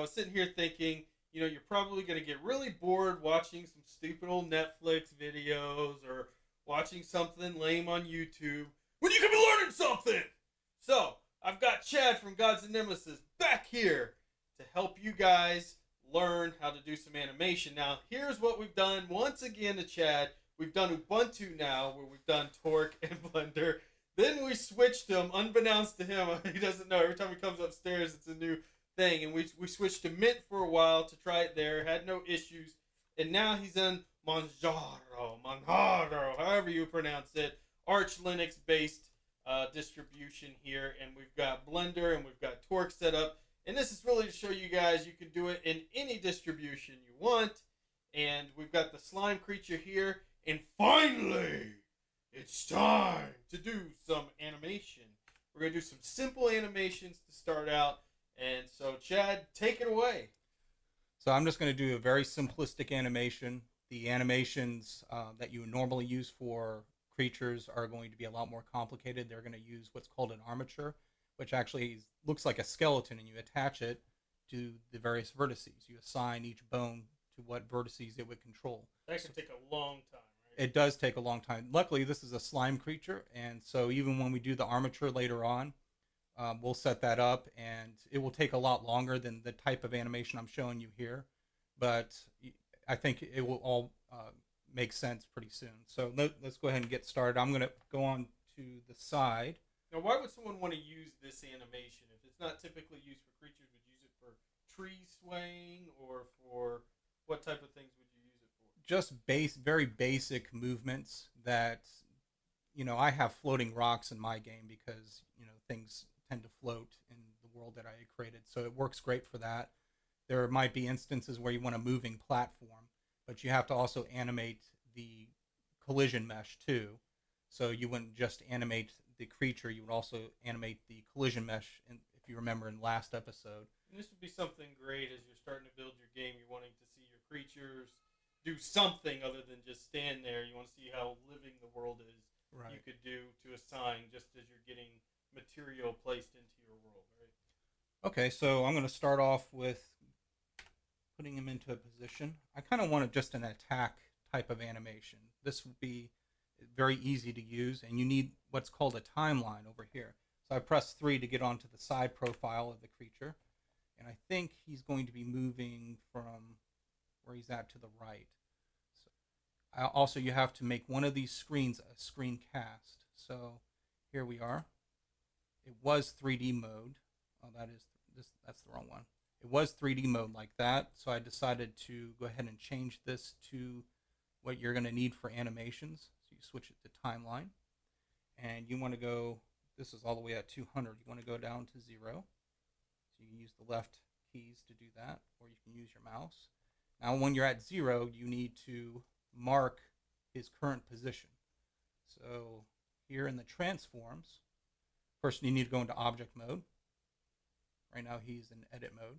was sitting here thinking, you're probably going to get really bored watching some stupid old Netflix videos or watching something lame on YouTube when you could be learning something. So, I've got Chad from Gods and Nemesis back here to help you guys learn how to do some animation. Now, here's what we've done once again to Chad. We've done Ubuntu now, where we've done Torque and Blender. Then we switched him, unbeknownst to him. He doesn't know. Every time he comes upstairs, it's a new thing. And we switched to Mint for a while to try it there. Had no issues. And now he's in Manjaro, however you pronounce it. Arch Linux based distribution here. And we've got Blender and we've got Torque set up. And this is really to show you guys you can do it in any distribution you want. And we've got the slime creature here. And finally, it's time to do some animation. We're going to do some simple animations to start out. And so, Chad, take it away. So I'm just going to do a very simplistic animation. The animations that you normally use for creatures are going to be a lot more complicated. They're going to use what's called an armature, which actually looks like a skeleton, and you attach it to the various vertices. You assign each bone to what vertices it would control. That can take a long time, right? It does take a long time. Luckily, this is a slime creature, and so even when we do the armature later on, we'll set that up, and it will take a lot longer than the type of animation I'm showing you here, but I think it will all make sense pretty soon. So let's go ahead and get started. I'm going to go on to the side. Now, why would someone want to use this animation? If it's not typically used for creatures, would you use it for tree swaying, or for what type of things would you use it for? Just very basic movements that, I have floating rocks in my game because, things tend to float in the world that I created. So it works great for that. There might be instances where you want a moving platform, but you have to also animate the collision mesh too. So you wouldn't just animate the creature, you would also animate the collision mesh, if you remember in last episode. And this would be something great as you're starting to build your game. You're wanting to see your creatures do something other than just stand there. You want to see how living the world is. Right. You could do to assign just as you're getting material placed into your world, right? Okay, so I'm going to start off with putting him into a position. I kind of want just an attack type of animation. This would be very easy to use, and you need what's called a timeline over here. So I press 3 to get onto the side profile of the creature, and I think he's going to be moving from where he's at to the right. So also, you have to make one of these screens a screen cast. So here we are. It was 3D mode. Oh, that's the wrong one. It was 3D mode like that, so I decided to go ahead and change this to what you're going to need for animations. So you switch it to timeline, and you want to go, this is all the way at 200. You want to go down to 0. So you can use the left keys to do that, or you can use your mouse. Now when you're at 0, you need to mark his current position. So here in the transforms, first you need to go into object mode. Right now he's in edit mode.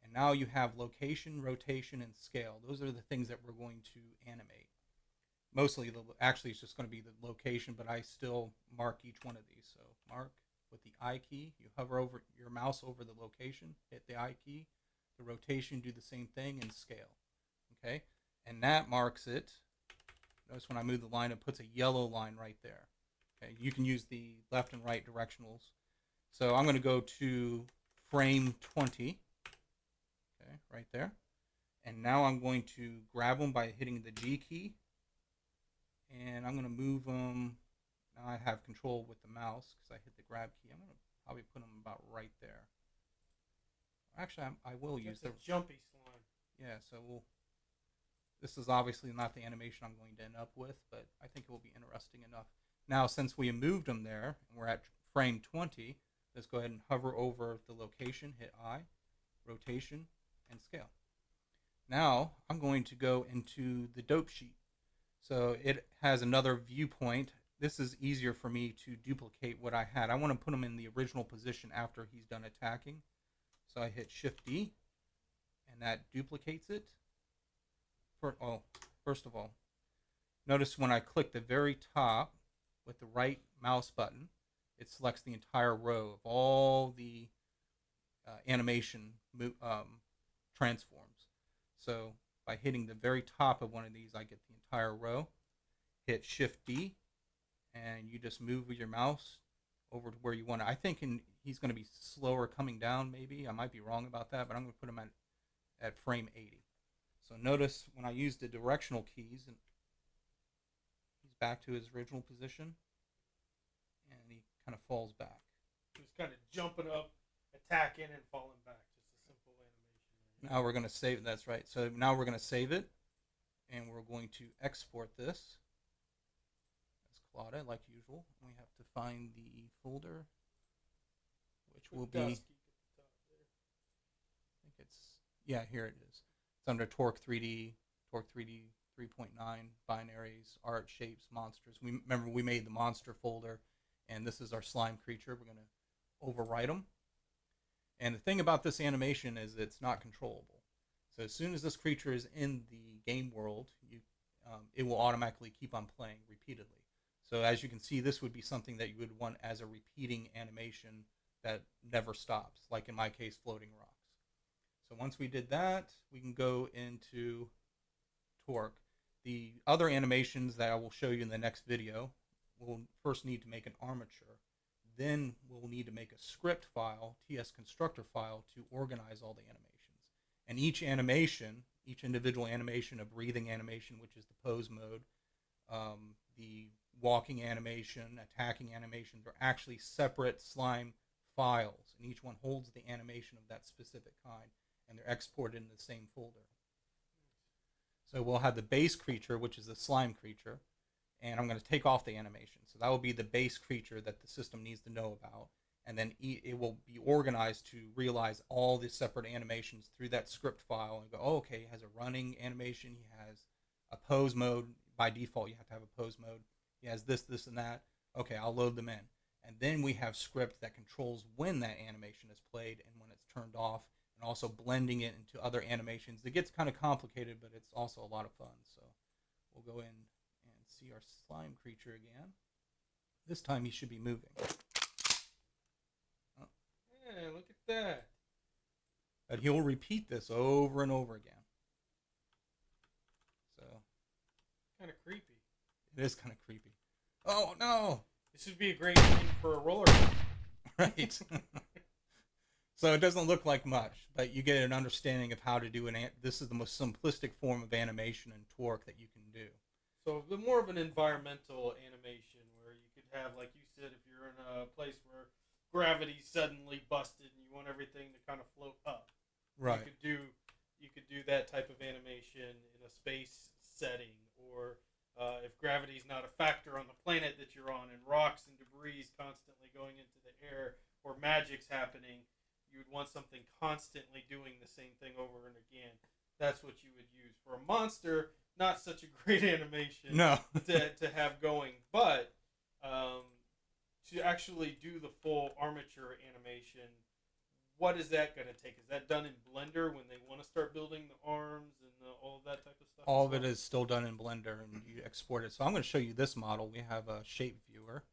And now you have location, rotation, and scale. Those are the things that we're going to animate. Mostly, actually it's just going to be the location, but I still mark each one of these. So mark with the I key. You hover over your mouse over the location, hit the I key. The rotation, do the same thing, and scale. Okay? And that marks it. Notice when I move the line, it puts a yellow line right there. Okay? You can use the left and right directionals. So I'm going to go to frame 20. Okay, right there. And now I'm going to grab them by hitting the G key. And I'm going to move them. Now I have control with the mouse because I hit the grab key. I'm going to probably put them about right there. Actually, I will use the jumpy slime. Yeah, so this is obviously not the animation I'm going to end up with, but I think it will be interesting enough. Now, since we moved them there, and we're at frame 20, let's go ahead and hover over the location, hit I, rotation, and scale. Now, I'm going to go into the dope sheet. So it has another viewpoint. This is easier for me to duplicate what I had. I want to put him in the original position after he's done attacking. So I hit Shift D, and that duplicates it. First of all, notice when I click the very top with the right mouse button, it selects the entire row of all the animation transforms. So by hitting the very top of one of these, I get the entire row. Hit Shift D, and you just move with your mouse over to where you want it. I think he's going to be slower coming down, maybe. I might be wrong about that, but I'm going to put him at frame 80. So notice when I use the directional keys, and he's back to his original position, and he kind of falls back. He's kind of jumping up, attacking, and falling back. Just a simple animation. Right? Now we're going to save. That's right. So now we're going to save it, and we're going to export this as Claude, like usual. We have to find the folder, which will be. I think it's here it is. It's under Torque 3D 3.9, binaries, art, shapes, monsters. Remember we made the monster folder, and this is our slime creature. We're going to overwrite them. And the thing about this animation is it's not controllable. So as soon as this creature is in the game world, it will automatically keep on playing repeatedly. So as you can see, this would be something that you would want as a repeating animation that never stops, like in my case, floating rocks. So once we did that, we can go into Torque. The other animations that I will show you in the next video, we'll first need to make an armature. Then we'll need to make a script file, TS constructor file, to organize all the animations. And each animation, each individual animation, a breathing animation, which is the pose mode, the walking animation, attacking animation, they're actually separate slime files, and each one holds the animation of that specific kind, and they're exported in the same folder. So we'll have the base creature, which is the slime creature, and I'm going to take off the animation. So that will be the base creature that the system needs to know about, and then it will be organized to realize all the separate animations through that script file and go, oh, okay, he has a running animation, he has a pose mode. By default, you have to have a pose mode. He has this, this, and that. Okay, I'll load them in. And then we have script that controls when that animation is played and when it's turned off, and also blending it into other animations. It gets kind of complicated, but it's also a lot of fun. So we'll go in and see our slime creature again. This time he should be moving. Oh. Yeah, look at that. But he'll repeat this over and over again. So kind of creepy. It is kind of creepy. Oh, no! This would be a great thing for a roller coaster. Right. So it doesn't look like much, but you get an understanding of how to do this is the most simplistic form of animation in Torque that you can do. So more of an environmental animation where you could have, like you said, if you're in a place where gravity's suddenly busted and you want everything to kind of float up. Right. You could do that type of animation in a space setting, or if gravity's not a factor on the planet that you're on and rocks and debris constantly going into the air or magic's happening, you would want something constantly doing the same thing over and again. That's what you would use. For a monster, not such a great animation to have going, but to actually do the full armature animation, what is that going to take? Is that done in Blender when they want to start building the arms and all of that type of stuff? All of it is still done in Blender, and you export it. So I'm going to show you this model. We have a shape viewer,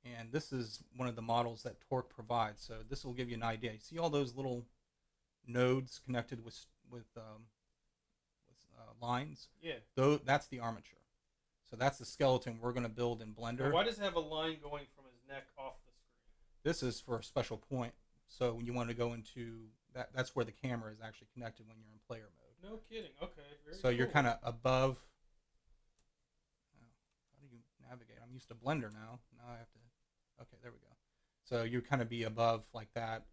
and this is one of the models that Torque provides. So this will give you an idea. You see all those little nodes connected with lines? Yeah. That's the armature. So that's the skeleton we're going to build in Blender. Now, why does it have a line going from his neck off the screen? This is for a special point. So when you want to go into that's where the camera is actually connected when you're in player mode. No kidding. Okay. Very so cool. You're kind of above. How do you navigate? I'm used to Blender now. Now I have to. Okay, there we go. So you kind of be above like that.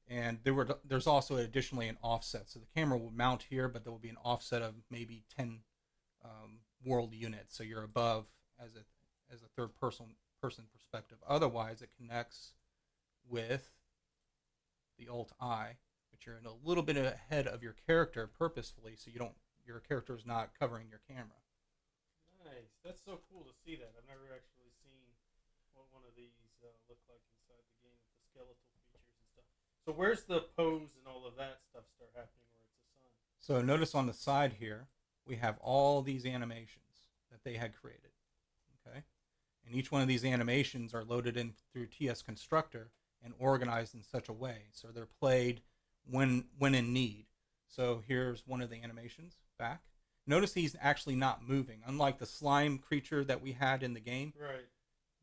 And there's also additionally an offset. So the camera will mount here, but there will be an offset of maybe 10 world units. So you're above as a third person perspective. Otherwise, it connects with the Alt-I, but you're in a little bit ahead of your character purposefully, so your character is not covering your camera. Nice. That's so cool to see that. I've never actually seen what one of these look like inside the game with the skeletal features and stuff. So where's the pose and all of that stuff start happening where it's a sun? So notice on the side here, we have all these animations that they had created. Okay? And each one of these animations are loaded in through TS Constructor and organized in such a way. So they're played when in need. So here's one of the animations back. Notice he's actually not moving. Unlike the slime creature that we had in the game, Right.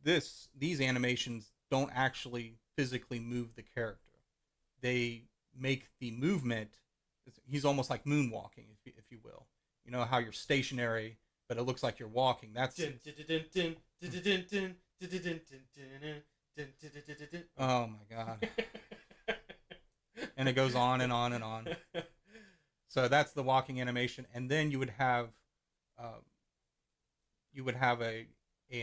these animations don't actually physically move the character. They make the movement. He's almost like moonwalking, if you will. You know how you're stationary, but it looks like you're walking. That's oh my god. And it goes on and on and on. So that's the walking animation, and then you would have an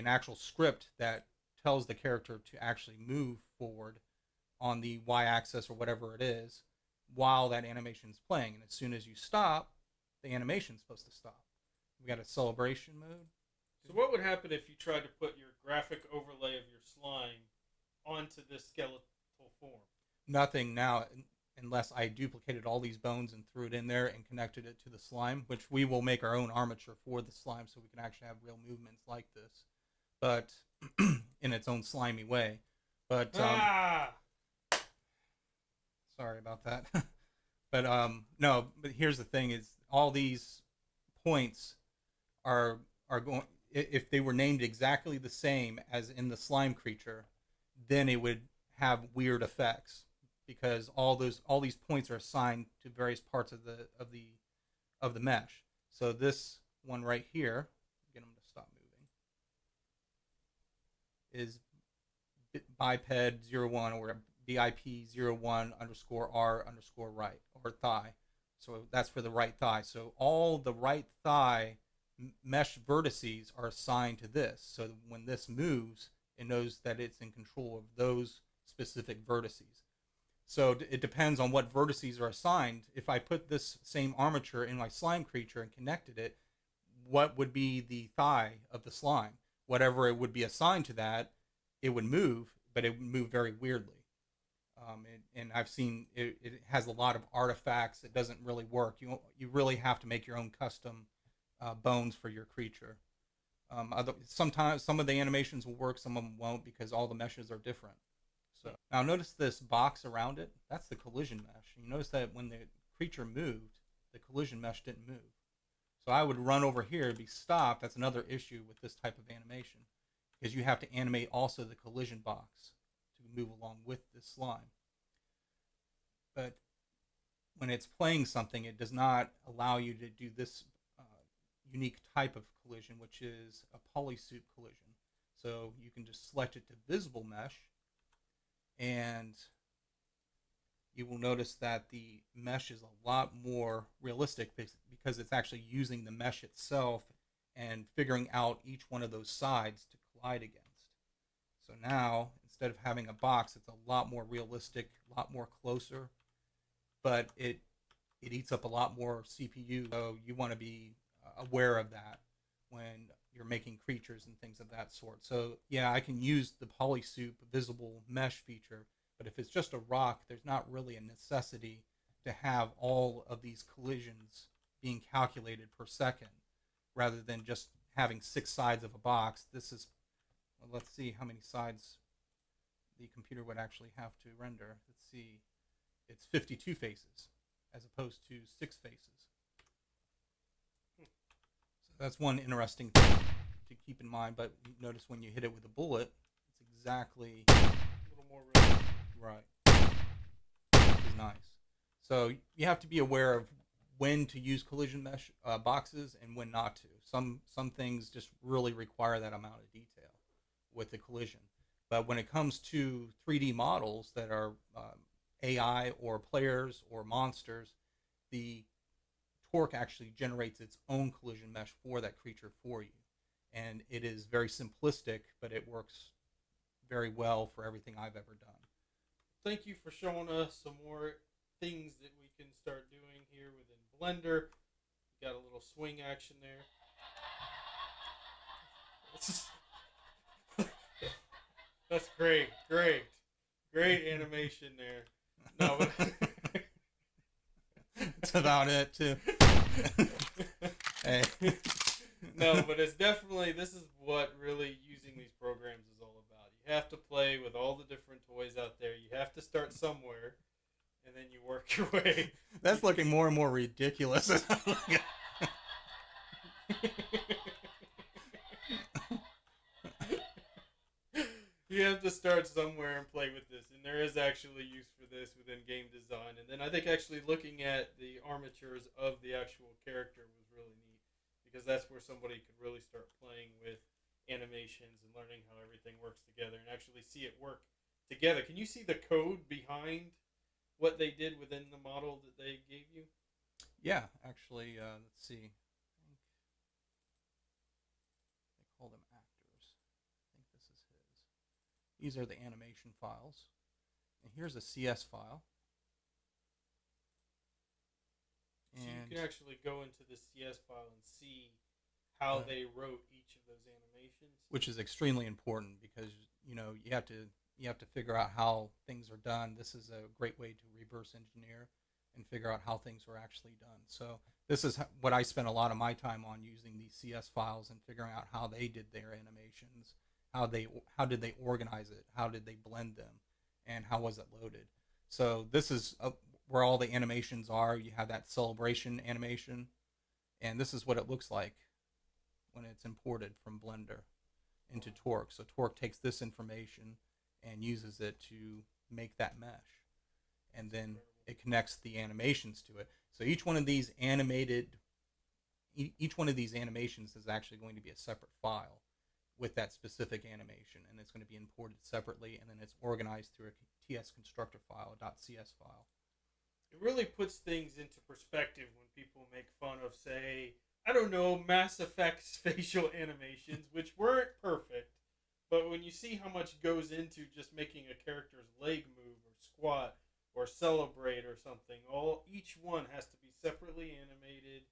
actual script that tells the character to actually move forward on the y-axis or whatever it is while that animation is playing. And as soon as you stop, the animation's supposed to stop. We got a celebration mode. So what would happen if you tried to put your graphic overlay of your slime onto this skeletal form? Nothing now, unless I duplicated all these bones and threw it in there and connected it to the slime, which we will make our own armature for the slime so we can actually have real movements like this, but in its own slimy way. But sorry about that. But no, but here's the thing: is all these points are going. If they were named exactly the same as in the slime creature, then it would have weird effects, because all these points are assigned to various parts of the mesh. So this one right here, get them to stop moving, is biped 01 or BIP 01 _ R _ right, or thigh. So that's for the right thigh. So all the right thigh mesh vertices are assigned to this. So when this moves, it knows that it's in control of those specific vertices. So it depends on what vertices are assigned. If I put this same armature in my slime creature and connected it, what would be the thigh of the slime? Whatever it would be assigned to that, it would move, but it would move very weirdly. And I've seen it has a lot of artifacts. It doesn't really work. You really have to make your own custom bones for your creature. Sometimes some of the animations will work, some of them won't, because all the meshes are different. So now notice this box around it. That's the collision mesh. You notice that when the creature moved, the collision mesh didn't move. So I would run over here, be stopped. That's another issue with this type of animation, because you have to animate also the collision box to move along with this slime. But when it's playing something, it does not allow you to do this unique type of collision, which is a polysoup collision. So you can just select it to visible mesh, and you will notice that the mesh is a lot more realistic, because it's actually using the mesh itself and figuring out each one of those sides to collide against. So now, instead of having a box, it's a lot more realistic, a lot more closer, but it eats up a lot more CPU. So you want to be aware of that when you're making creatures and things of that sort. So yeah, I can use the polysoup visible mesh feature, but if it's just a rock, there's not really a necessity to have all of these collisions being calculated per second, rather than just having 6 sides of a box. This is, well, let's see how many sides the computer would actually have to render. Let's see, it's 52 faces as opposed to 6 faces. That's one interesting thing to keep in mind. But notice when you hit it with a bullet, it's exactly a little more realistic. Right. Which is nice. So you have to be aware of when to use collision mesh boxes and when not to. Some things just really require that amount of detail with the collision. But when it comes to 3D models that are AI or players or monsters, the Torque actually generates its own collision mesh for that creature for you. And it is very simplistic, but it works very well for everything I've ever done. Thank you for showing us some more things that we can start doing here within Blender. We got a little swing action there. That's great. Great animation there. No, but that's about it too. Hey. No, but it's definitely, this is what really using these programs is all about. You have to play with all the different toys out there. You have to start somewhere, and then you work your way. That's looking more and more ridiculous. You have to start somewhere and play with this, and there is actually use for this within game design. And then I think actually looking at the armatures of the actual character was really neat, because that's where somebody could really start playing with animations and learning how everything works together and actually see it work together. Can you see the code behind what they did within the model that they gave you? Yeah, actually, let's see. I think they call them actors. I think this is his. These are the animation files. And here's a CS file. So you can actually go into the CS file and see how they wrote each of those animations, which is extremely important, because you have to figure out how things are done. This is a great way to reverse engineer and figure out how things were actually done. So this is what I spent a lot of my time on, using these CS files and figuring out how they did their animations, how did they organize it, how did they blend them, and how was it loaded. So this is where all the animations are. You have that celebration animation, and this is what it looks like when it's imported from Blender into Torque. So Torque takes this information and uses it to make that mesh, and then it connects the animations to it. So each one of these animations is actually going to be a separate file with that specific animation, and it's going to be imported separately, and then it's organized through a TS constructor file, a .cs file. It really puts things into perspective when people make fun of, say, I don't know, Mass Effect's facial animations, which weren't perfect, but when you see how much goes into just making a character's leg move or squat or celebrate or something, each one has to be separately animated.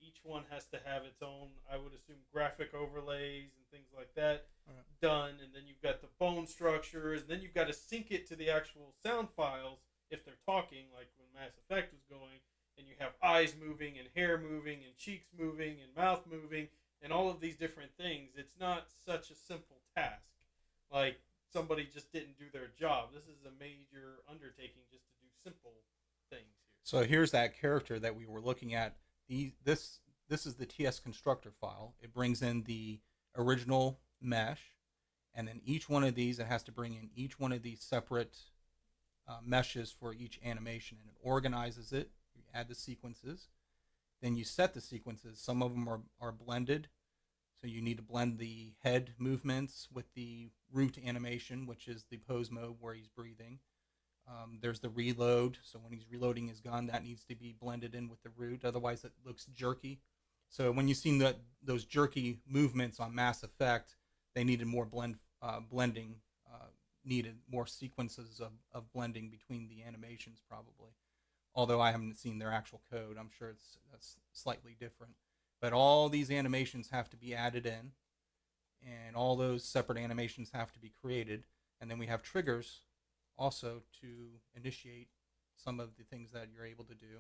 Each one has to have its own, I would assume, graphic overlays and things like that done. And then you've got the bone structures. And then you've got to sync it to the actual sound files if they're talking, like when Mass Effect was going. And you have eyes moving and hair moving and cheeks moving and mouth moving and all of these different things. It's not such a simple task. Like somebody just didn't do their job. This is a major undertaking just to do simple things here. So here's that character that we were looking at. This is the TS constructor file. It brings in the original mesh, and then each one of these, it has to bring in each one of these separate meshes for each animation, and it organizes it. You add the sequences, then you set the sequences. Some of them are blended, so you need to blend the head movements with the root animation, which is the pose mode where he's breathing. There's the reload, so when he's reloading his gun, that needs to be blended in with the root, otherwise it looks jerky. So when you've seen those jerky movements on Mass Effect, they needed more blending, needed more sequences of blending between the animations probably. Although I haven't seen their actual code, I'm sure that's slightly different. But all these animations have to be added in, and all those separate animations have to be created, and then we have triggers also to initiate some of the things that you're able to do.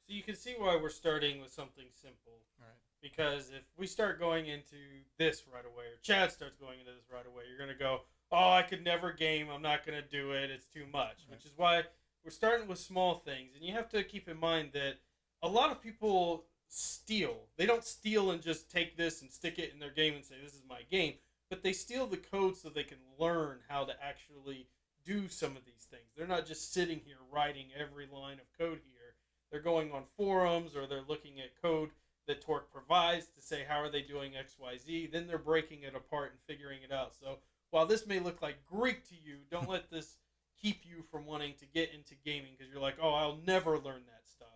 So you can see why we're starting with something simple. Right. Because if we start going into this right away, or Chad starts going into this right away, you're going to go, oh, I could never game, I'm not going to do it, it's too much. Right. Which is why we're starting with small things. And you have to keep in mind that a lot of people steal. They don't steal and just take this and stick it in their game and say, this is my game. But they steal the code so they can learn how to actually do some of these things. They're not just sitting here writing every line of code here. They're going on forums, or they're looking at code that Torque provides to say how are they doing XYZ. Then they're breaking it apart and figuring it out. So while this may look like Greek to you, don't let this keep you from wanting to get into gaming, because you're like, oh, I'll never learn that stuff.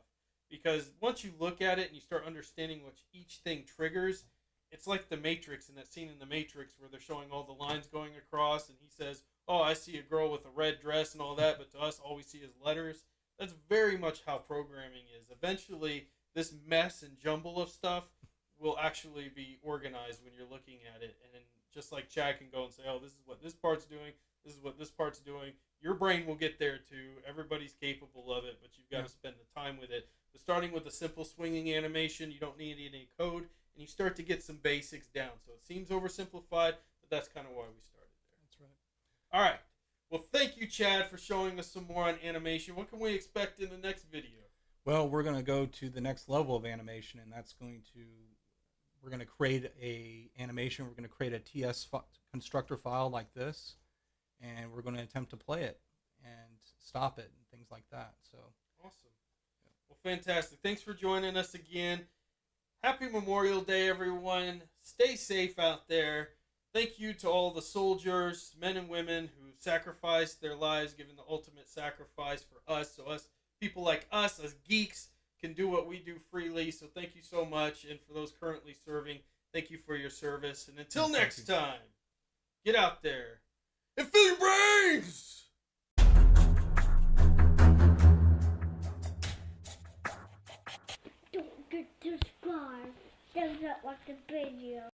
Because once you look at it and you start understanding what each thing triggers, it's like the Matrix, in that scene in the Matrix where they're showing all the lines going across, and he says, oh, I see a girl with a red dress and all that, but to us, all we see is letters. That's very much how programming is. Eventually, this mess and jumble of stuff will actually be organized when you're looking at it. And then just like Chad can go and say, oh, this is what this part's doing, this is what this part's doing, your brain will get there too. Everybody's capable of it, but you've got to spend the time with it. But starting with a simple swinging animation, you don't need any code, and you start to get some basics down. So it seems oversimplified, but that's kind of why we started there. That's right. All right. Well, thank you, Chad, for showing us some more on animation. What can we expect in the next video? Well, we're going to go to the next level of animation, and that's we're going to create a animation. We're going to create a TS constructor file like this, and we're going to attempt to play it and stop it and things like that. So awesome. Well, fantastic. Thanks for joining us again. Happy Memorial Day, everyone. Stay safe out there. Thank you to all the soldiers, men and women who sacrificed their lives, giving the ultimate sacrifice for us, so us people like us, as geeks, can do what we do freely. So thank you so much. And for those currently serving, thank you for your service. And until next time, get out there and fill your brains! Don't get subscribed. Does not like the video.